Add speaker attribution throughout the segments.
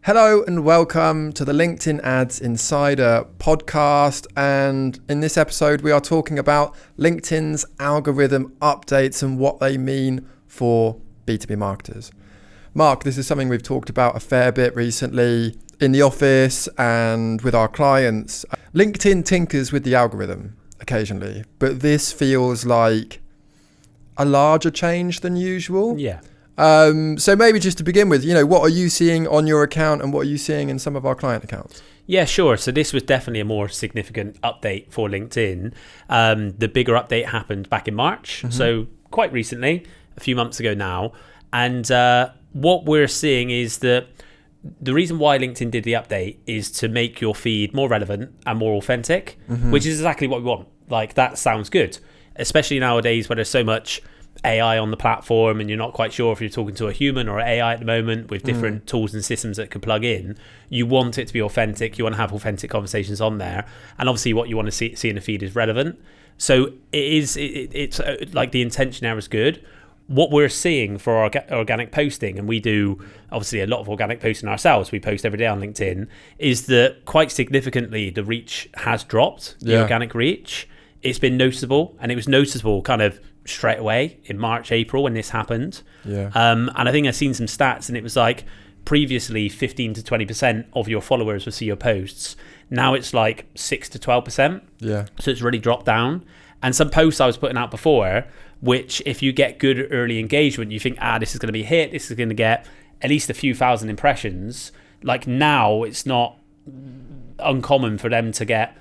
Speaker 1: Hello and welcome to the LinkedIn Ads Insider podcast. And in this episode, we are talking about LinkedIn's algorithm updates and what they mean for B2B marketers. Mark, this is something we've talked about a fair bit recently in the office and with our clients. LinkedIn tinkers with the algorithm occasionally, but this feels like a larger change than usual.
Speaker 2: Yeah.
Speaker 1: So maybe just to begin with, what are you seeing on your account and what are you seeing in some of our client accounts?
Speaker 2: Yeah, sure. So this was definitely a more significant update for LinkedIn. The bigger update happened back in March. So quite recently, a few months ago now. And what we're seeing is that the reason why LinkedIn did the update is to make your feed more relevant and more authentic, which is exactly what we want. Like, that sounds good, especially nowadays where there's so much AI on the platform and you're not quite sure if you're talking to a human or AI at the moment with different tools and systems that could plug in. You want it to be authentic. You want to have authentic conversations on there. And obviously what you want to see in the feed is relevant. So it's like the intention there is good. What we're seeing for our organic posting, and we do obviously a lot of organic posting ourselves, we post every day on LinkedIn, is that quite significantly the reach has dropped, the organic reach. It's been noticeable, and it was noticeable kind of straight away in March, April when this happened. And I think I've seen some stats, and it was like previously 15 to 20% of your followers would see your posts. Now it's like 6 to 12%. So it's really dropped down. And some posts I was putting out before, which if you get good early engagement, you think, this is going to be a hit, this is going to get at least a few thousand impressions. Like, now it's not uncommon for them to get,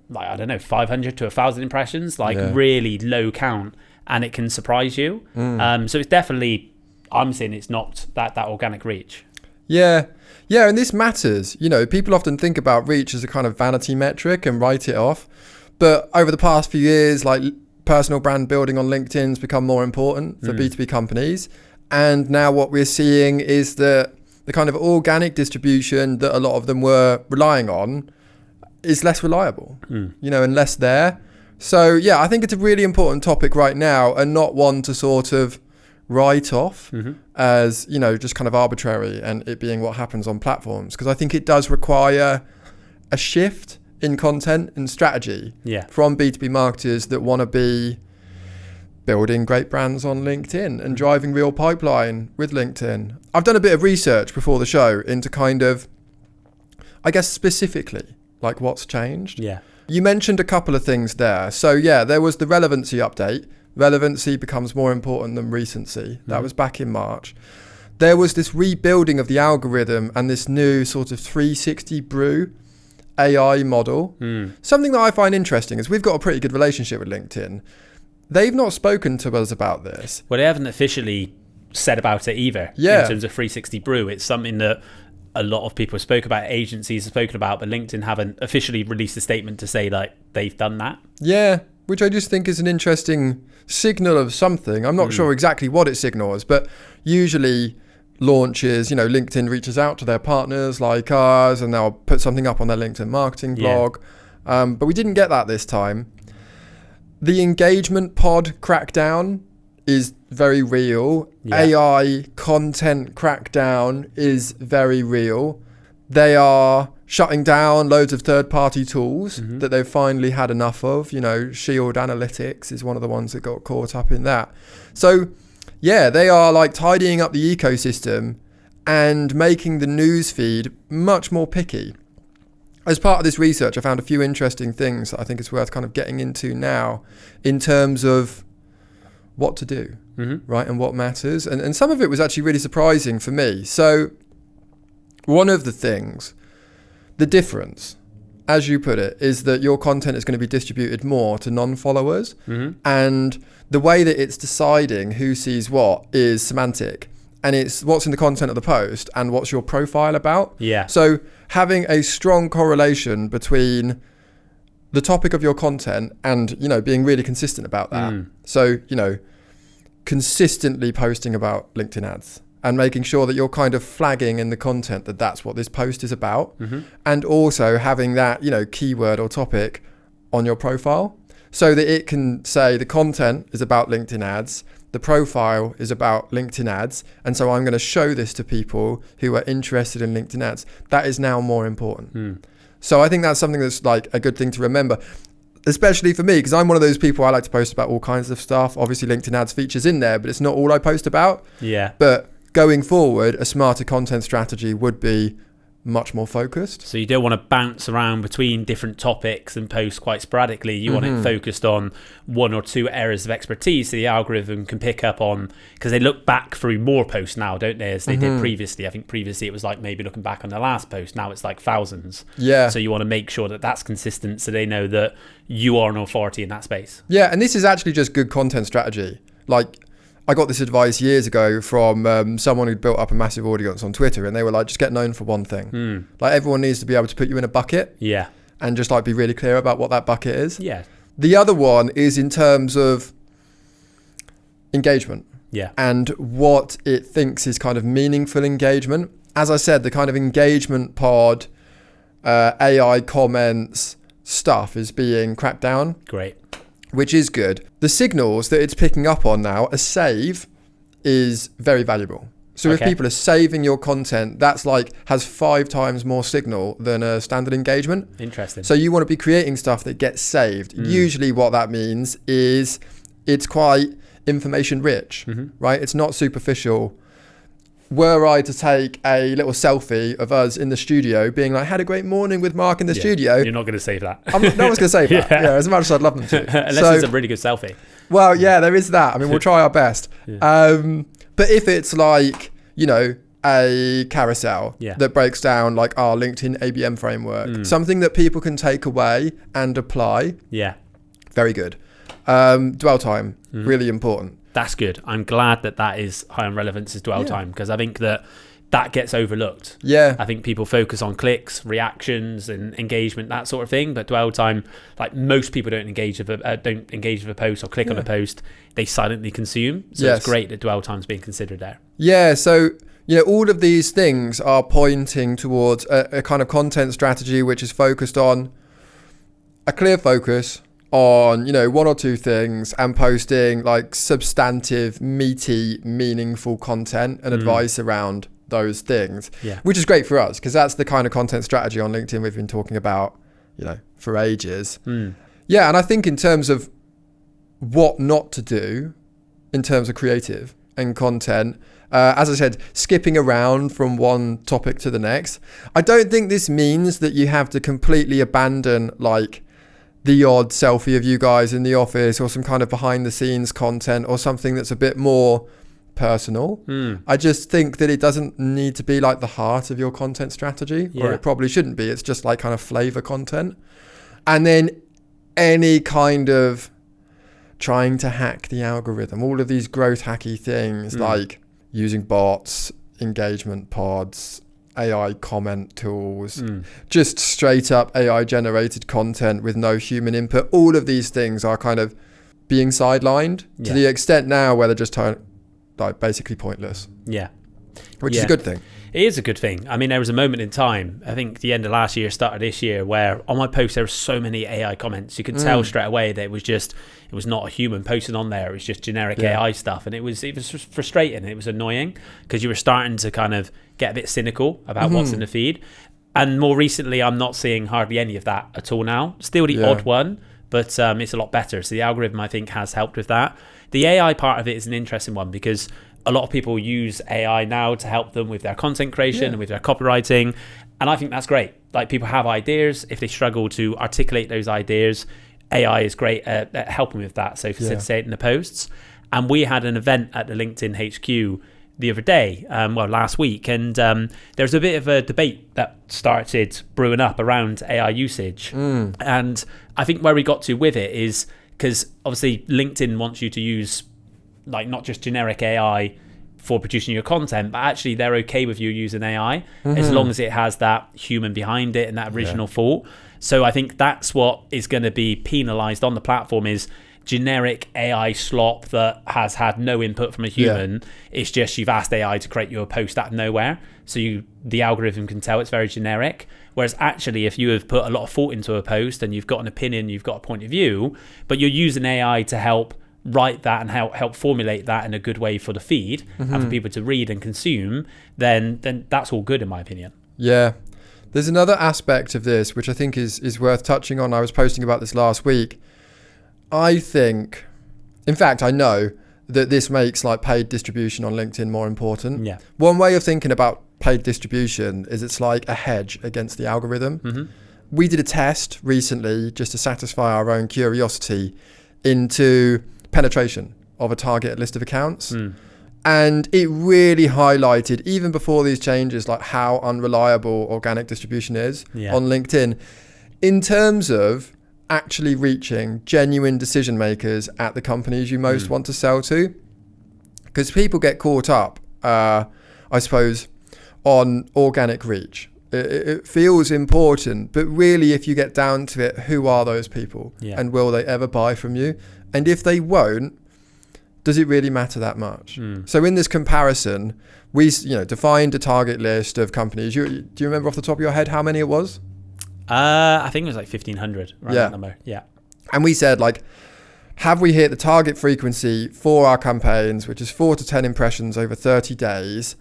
Speaker 2: like, I don't know, 500 to 1,000 impressions, really low count, and it can surprise you. So it's definitely, I'm saying it's not that organic reach.
Speaker 1: Yeah, and this matters. People often think about reach as a kind of vanity metric and write it off. But over the past few years, like, personal brand building on LinkedIn has become more important for B2B companies. And now what we're seeing is that the kind of organic distribution that a lot of them were relying on is less reliable, and less there. So yeah, I think it's a really important topic right now, and not one to sort of write off as, just kind of arbitrary and it being what happens on platforms. Because I think it does require a shift in content and strategy from B2B marketers that want to be building great brands on LinkedIn and driving real pipeline with LinkedIn. I've done a bit of research before the show into kind of, I guess, specifically like what's changed. You mentioned a couple of things there. So there was the relevancy update. Relevancy becomes more important than recency. That was back in March. There was this rebuilding of the algorithm and this new sort of 360 brew AI model. Something that I find interesting is we've got a pretty good relationship with LinkedIn. They've not spoken to us about this.
Speaker 2: Well, they haven't officially said about it either. In terms of 360 brew, it's something that a lot of people spoke about, agencies have spoken about, but LinkedIn haven't officially released a statement to say like they've done that.
Speaker 1: Which I just think is an interesting signal of something. I'm not sure exactly what it signals, but usually launches, LinkedIn reaches out to their partners like ours and they'll put something up on their LinkedIn marketing blog. But we didn't get that this time. The engagement pod crackdown is very real. AI content crackdown is very real. They are shutting down loads of third-party tools that they've finally had enough of. Shield Analytics is one of the ones that got caught up in that. So they are like tidying up the ecosystem and making the news feed much more picky. As part of this research, I found a few interesting things that I think it's worth kind of getting into now in terms of what to do, right, and what matters. And some of it was actually really surprising for me. So one of the things, the difference, as you put it, is that your content is going to be distributed more to non-followers. And the way that it's deciding who sees what is semantic. And it's what's in the content of the post and what's your profile about. So having a strong correlation between the topic of your content and, being really consistent about that. So, consistently posting about LinkedIn ads and making sure that you're kind of flagging in the content that that's what this post is about. And also having that, keyword or topic on your profile so that it can say the content is about LinkedIn ads. the profile is about LinkedIn ads, and so I'm going to show this to people who are interested in LinkedIn ads. That is now more important. So I think that's something that's like a good thing to remember, especially for me, because I'm one of those people, I like to post about all kinds of stuff. Obviously LinkedIn ads features in there, but it's not all I post about.
Speaker 2: Yeah.
Speaker 1: But going forward, a smarter content strategy would be much more focused.
Speaker 2: So you don't want to bounce around between different topics and post quite sporadically. You want it focused on one or two areas of expertise so the algorithm can pick up on, because they look back through more posts now, don't they, as they did previously. I think previously it was like maybe looking back on the last post. Now it's like thousands.
Speaker 1: Yeah.
Speaker 2: So you want to make sure that that's consistent so they know that you are an authority in that space.
Speaker 1: Yeah, and this is actually just good content strategy. Like, I got this advice years ago from someone who'd built up a massive audience on Twitter, and they were like, just get known for one thing. Like, everyone needs to be able to put you in a bucket.
Speaker 2: Yeah.
Speaker 1: And just like be really clear about what that bucket is.
Speaker 2: Yeah.
Speaker 1: The other one is in terms of engagement.
Speaker 2: Yeah.
Speaker 1: And what it thinks is kind of meaningful engagement. As I said, the kind of engagement pod, AI comments stuff is being cracked down.
Speaker 2: Great.
Speaker 1: Which is good. The signals that it's picking up on now, a save is very valuable. So if people are saving your content, that's like has 5 times more signal than a standard engagement.
Speaker 2: Interesting.
Speaker 1: So you want to be creating stuff that gets saved. Usually what that means is it's quite information rich, right? It's not superficial. Were I to take a little selfie of us in the studio being like, had a great morning with Mark in the studio.
Speaker 2: You're not going to save that.
Speaker 1: No one's going to save that. Yeah, as much as I'd love them to.
Speaker 2: Unless it's a really good selfie.
Speaker 1: Well, yeah, there is that. I mean, we'll try our best. But if it's like, you know, a carousel that breaks down like our LinkedIn ABM framework, something that people can take away and apply. Yeah. Very good. Dwell time, really important.
Speaker 2: That's good. I'm glad that is high on relevance as dwell time, because I think that gets overlooked. Yeah. I think people focus on clicks, reactions and engagement, that sort of thing. But dwell time, like most people don't engage with a post or click on a post. They silently consume. So it's great that dwell time's being considered there. Yeah. So, you know, all of these things are pointing towards a kind of content strategy which is focused on a clear focus on, you know, 1 or 2 things and posting like substantive, meaty, meaningful content and advice around those things, which is great for us because that's the kind of content strategy on LinkedIn we've been talking about, you know, for ages. Yeah. And I think in terms of what not to do in terms of creative and content, as I said, skipping around from one topic to the next. I don't think this means that you have to completely abandon like the odd selfie of you guys in the office or some kind of behind the scenes content or something that's a bit more personal. I just think that it doesn't need to be like the heart of your content strategy, or it probably shouldn't be. It's just like kind of flavor content. And then any kind of trying to hack the algorithm, all of these growth hacky things like using bots, engagement pods, AI comment tools, just straight up AI generated content with no human input. All of these things are kind of being sidelined to the extent now where they're just like basically pointless. Yeah. Which is a good thing. It is a good thing. I mean, there was a moment in time, I think the end of last year, start of this year, where on my post there were so many AI comments. You could tell straight away that it was not a human posting on there. It was just generic AI stuff. And it was frustrating. It was annoying because you were starting to kind of get a bit cynical about what's in the feed. And more recently, I'm not seeing hardly any of that at all now. Still the odd one, but it's a lot better. So the algorithm, I think, has helped with that. The AI part of it is an interesting one because a lot of people use AI now to help them with their content creation and with their copywriting. And I think that's great. Like, people have ideas. If they struggle to articulate those ideas, AI is great at helping with that. So facilitating the posts. And we had an event at the LinkedIn HQ the other day, last week. And there's a bit of a debate that started brewing up around AI usage. And I think where we got to with it is because obviously LinkedIn wants you to use like not just generic AI for producing your content, but actually they're okay with you using AI as long as it has that human behind it and that original thought. So I think that's what is going to be penalized on the platform is generic AI slop that has had no input from a human. It's just you've asked AI to create you a post out of nowhere. So the algorithm can tell it's very generic. Whereas actually, if you have put a lot of thought into a post and you've got an opinion, you've got a point of view, but you're using AI to help write that and help formulate that in a good way for the feed and for people to read and consume, then that's all good in my opinion.
Speaker 1: Yeah. There's another aspect of this which I think is worth touching on. I was posting about this last week. I think, in fact, I know that this makes like paid distribution on LinkedIn more important.
Speaker 2: Yeah.
Speaker 1: One way of thinking about paid distribution is it's like a hedge against the algorithm. We did a test recently just to satisfy our own curiosity into penetration of a target list of accounts. And it really highlighted, even before these changes, like how unreliable organic distribution is on LinkedIn in terms of actually reaching genuine decision makers at the companies you most want to sell to. Because people get caught up, I suppose, on organic reach. It feels important, but really if you get down to it, who are those people and will they ever buy from you? And if they won't, does it really matter that much? So in this comparison, we defined a target list of companies. Do you remember off the top of your head how many it was?
Speaker 2: I think it was like 1,500. That number. Yeah.
Speaker 1: And we said like, have we hit the target frequency for our campaigns, which is 4 to 10 impressions over 30 days,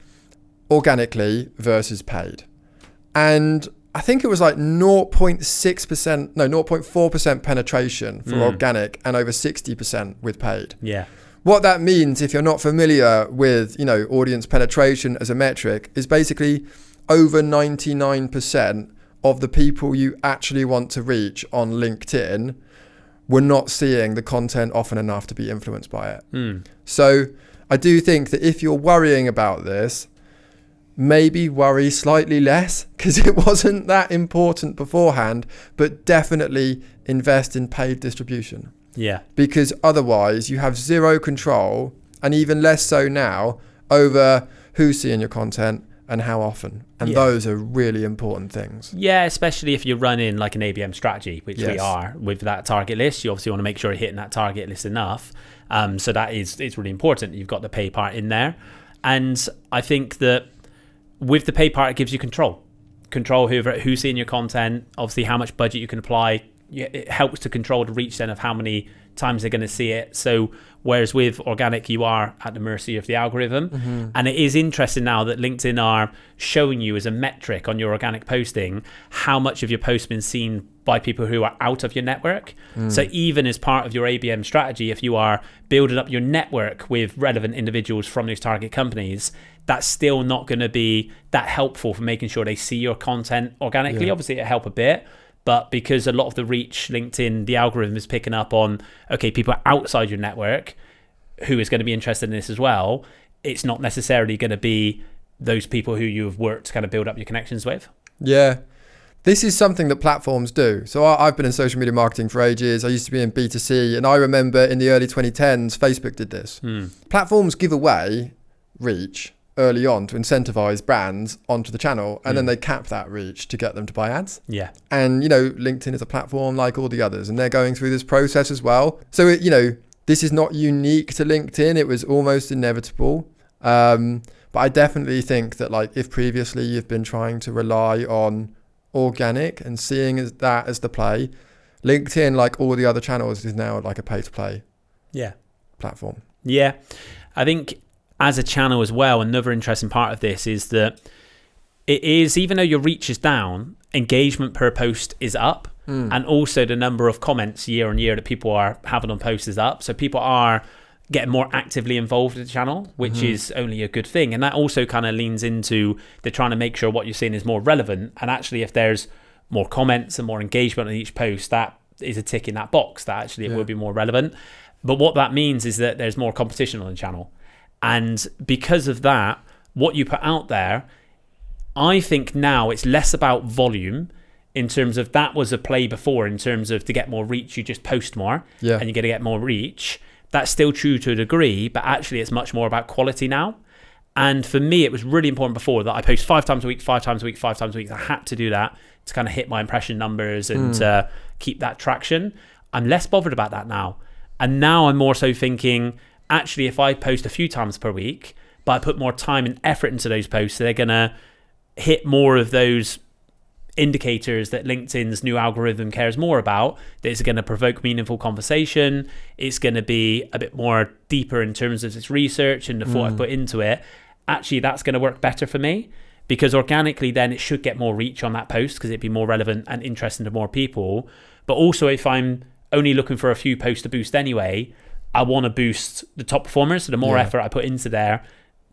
Speaker 1: organically versus paid? And I think it was like 0.4% penetration for organic and over 60% with paid.
Speaker 2: Yeah.
Speaker 1: What that means, if you're not familiar with, audience penetration as a metric, is basically over 99% of the people you actually want to reach on LinkedIn were not seeing the content often enough to be influenced by it. So I do think that if you're worrying about this, maybe worry slightly less because it wasn't that important beforehand, but definitely invest in paid distribution.
Speaker 2: Yeah.
Speaker 1: Because otherwise you have zero control, and even less so now, over who's seeing your content and how often. And those are really important things.
Speaker 2: Yeah, especially if you're running like an ABM strategy, which we are with that target list. You obviously want to make sure you're hitting that target list enough. So it's really important. You've got the pay part in there. And I think that with the pay part, it gives you control who's seeing your content, obviously how much budget you can apply. It helps to control the reach then of how many times they're going to see it. So whereas with organic, you are at the mercy of the algorithm. And it is interesting now that LinkedIn are showing you as a metric on your organic posting how much of your post been seen by people who are out of your network. So even as part of your ABM strategy, if you are building up your network with relevant individuals from those target companies, that's still not going to be that helpful for making sure they see your content organically. Obviously it'll help a bit, but because a lot of the reach LinkedIn, the algorithm is picking up on, okay, people outside your network who is going to be interested in this as well, it's not necessarily going to be those people who you have worked to kind of build up your connections with. Yeah.
Speaker 1: This is something that platforms do. So I've been in social media marketing for ages. I used to be in B2C, and I remember in the early 2010s, Facebook did this. Platforms give away reach early on to incentivize brands onto the channel, and then they cap that reach to get them to buy ads.
Speaker 2: Yeah.
Speaker 1: And, LinkedIn is a platform like all the others, and they're going through this process as well. So, this is not unique to LinkedIn. It was almost inevitable. But I definitely think that if previously you've been trying to rely on organic and seeing that as the play, LinkedIn, like all the other channels, is now like a pay to play platform.
Speaker 2: Yeah. I think as a channel as well, another interesting part of this is that it is, even though your reach is down, engagement per post is up. And also the number of comments year on year that people are having on posts is up. So people are getting more actively involved in the channel, which is only a good thing. And that also kind of leans into they're trying to make sure what you're seeing is more relevant. And actually, if there's more comments and more engagement on each post, that is a tick in that box that actually it will be more relevant. But what that means is that there's more competition on the channel. And because of that, what you put out there, I think now it's less about volume in terms of that was a play before in terms of to get more reach, you just post more and you're going to get more reach. That's still true to a degree, but actually it's much more about quality now. And for me, it was really important before that I post 5 times a week. I had to do that to kind of hit my impression numbers and keep that traction. I'm less bothered about that now. And now I'm more so thinking, actually, if I post a few times per week, but I put more time and effort into those posts, they're going to hit more of those indicators that LinkedIn's new algorithm cares more about, that it's going to provoke meaningful conversation, it's going to be a bit more deeper in terms of its research and the thought I've put into it, actually that's going to work better for me, because organically then it should get more reach on that post because it'd be more relevant and interesting to more people. But also if I'm only looking for a few posts to boost anyway, I want to boost the top performers. So the more effort I put into there,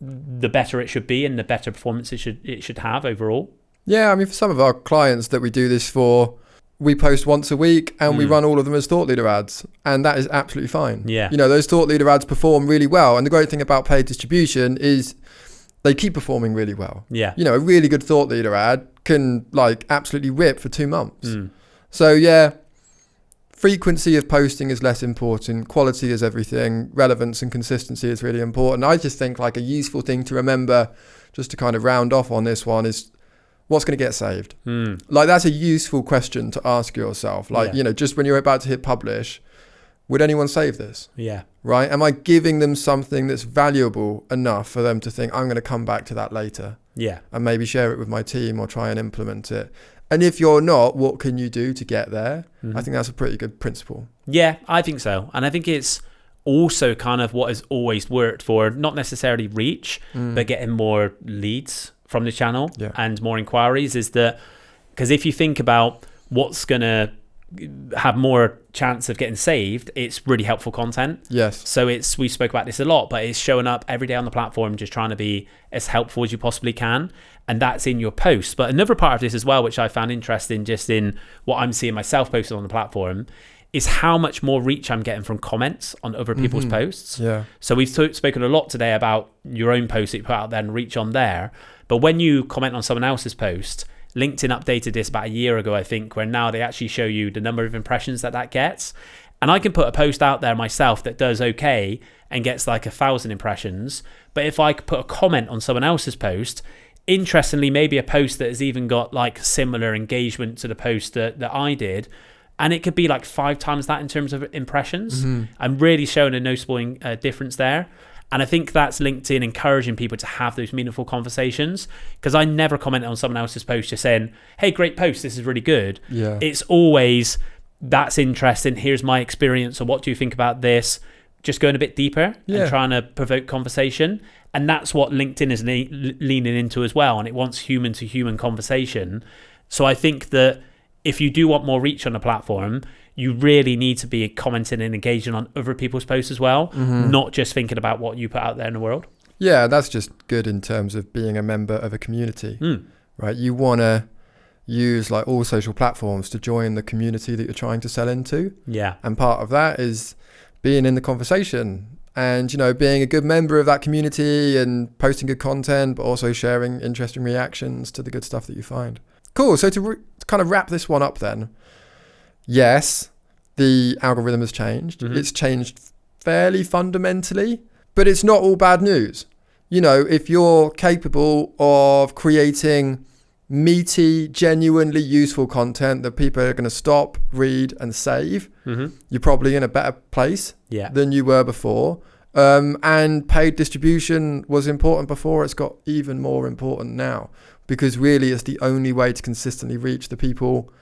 Speaker 2: the better it should be and the better performance it should have overall. Yeah,
Speaker 1: I mean, for some of our clients that we do this for, we post once a week and we run all of them as thought leader ads, and that is absolutely fine.
Speaker 2: Yeah.
Speaker 1: You know, those thought leader ads perform really well, and the great thing about paid distribution is they keep performing really well.
Speaker 2: Yeah.
Speaker 1: You know, a really good thought leader ad can like absolutely rip for 2 months. So yeah, frequency of posting is less important. Quality is everything. Relevance and consistency is really important. I just think like a useful thing to remember, just to kind of round off on this one, is what's going to get saved? Like that's a useful question to ask yourself. Like, you know, just when you're about to hit publish, would anyone save this?
Speaker 2: Yeah.
Speaker 1: Right? Am I giving them something that's valuable enough for them to think, I'm going to come back to that later?
Speaker 2: Yeah.
Speaker 1: And maybe share it with my team or try and implement it. And if you're not, what can you do to get there? I think that's a pretty good principle.
Speaker 2: Yeah, I think so. And I think it's also kind of what has always worked for, not necessarily reach, but getting more leads from the channel and more inquiries, is that, because if you think about what's going to have more chance of getting saved, it's really helpful content.
Speaker 1: Yes.
Speaker 2: So we spoke about this a lot, but it's showing up every day on the platform, just trying to be as helpful as you possibly can. And that's in your posts. But another part of this as well, which I found interesting just in what I'm seeing myself posted on the platform, is how much more reach I'm getting from comments on other people's posts.
Speaker 1: Yeah.
Speaker 2: So we've spoken a lot today about your own post that you put out there and reach on there. But when you comment on someone else's post, LinkedIn updated this about a year ago, I think, where now they actually show you the number of impressions that gets. And I can put a post out there myself that does okay and gets like 1,000 impressions. But if I could put a comment on someone else's post, interestingly, maybe a post that has even got like similar engagement to the post that I did, and it could be like 5 times that in terms of impressions. I'm really showing a noticeable difference there. And I think that's LinkedIn encouraging people to have those meaningful conversations, because I never comment on someone else's post just saying, hey, great post, this is really good.
Speaker 1: Yeah.
Speaker 2: It's always, that's interesting, here's my experience, or what do you think about this? Just going a bit deeper and trying to provoke conversation. And that's what LinkedIn is leaning into as well. And it wants human to human conversation. So I think that if you do want more reach on the platform, you really need to be commenting and engaging on other people's posts as well, not just thinking about what you put out there in the world.
Speaker 1: Yeah, that's just good in terms of being a member of a community, right? You want to use like all social platforms to join the community that you're trying to sell into.
Speaker 2: Yeah.
Speaker 1: And part of that is being in the conversation and, you know, being a good member of that community and posting good content, but also sharing interesting reactions to the good stuff that you find. Cool. So to kind of wrap this one up then, yes, the algorithm has changed. It's changed fairly fundamentally, but it's not all bad news. You know, if you're capable of creating meaty, genuinely useful content that people are going to stop, read and save, you're probably in a better place than you were before. And paid distribution was important before. It's got even more important now, because really it's the only way to consistently reach the people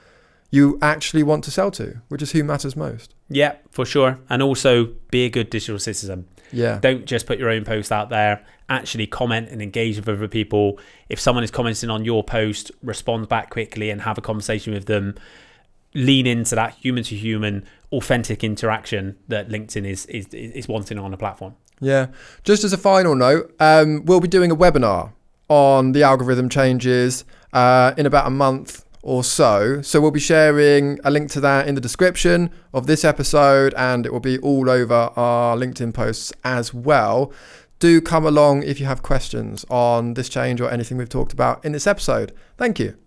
Speaker 1: you actually want to sell to, which is who matters most.
Speaker 2: Yeah, for sure. And also be a good digital citizen.
Speaker 1: Yeah.
Speaker 2: Don't just put your own post out there. Actually comment and engage with other people. If someone is commenting on your post, respond back quickly and have a conversation with them. Lean into that human to human, authentic interaction that LinkedIn is wanting on a platform. Yeah.
Speaker 1: Just as a final note, we'll be doing a webinar on the algorithm changes in about a month or so. So we'll be sharing a link to that in the description of this episode, and it will be all over our LinkedIn posts as well. Do come along if you have questions on this change or anything we've talked about in this episode. Thank you.